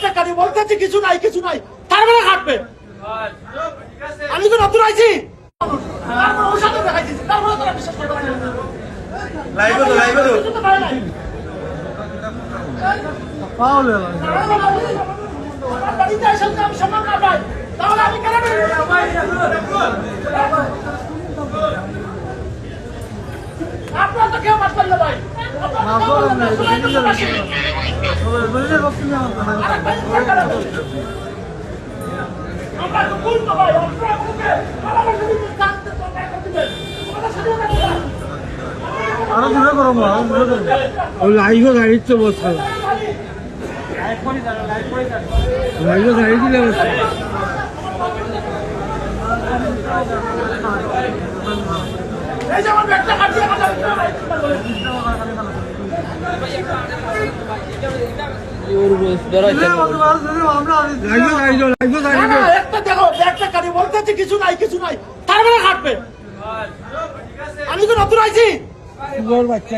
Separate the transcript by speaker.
Speaker 1: ব্যাগটা কাটি বলতেছি কিছু নাই তারপরে কাটবে। আমি তো নতুন আইছি, তারপরে ওর সাথে দেখাইছি, তারপরে তোরা বিশ্বাস করতে পারবি না।
Speaker 2: লাইভে তো
Speaker 1: কিছু তো পারে নাই।
Speaker 2: পাওলে
Speaker 1: আমার বাড়িতে এসে যদি আমি সম্মান না পাই তাহলে আমি কেন আপনার তো কেউ মাছ করলে ভাই আমরা তো ভুল তো ভাই, আপনারা ভুলকে আমার যদি জানতে তো না করতে দেন আমাদের সাথে
Speaker 2: আরো দূরে করো ওই লাইভে গাড়ির তো বসে লাইভে গাড়ি দিলে বসে
Speaker 1: এই যে আমার ব্যাগটা কাটিয়ে একটা দেখো ব্যাগটা কাটি বলতেছি কিছু নাই তারপরে কাটবে। আমি তো নতুন আইছি।
Speaker 2: বাচ্চা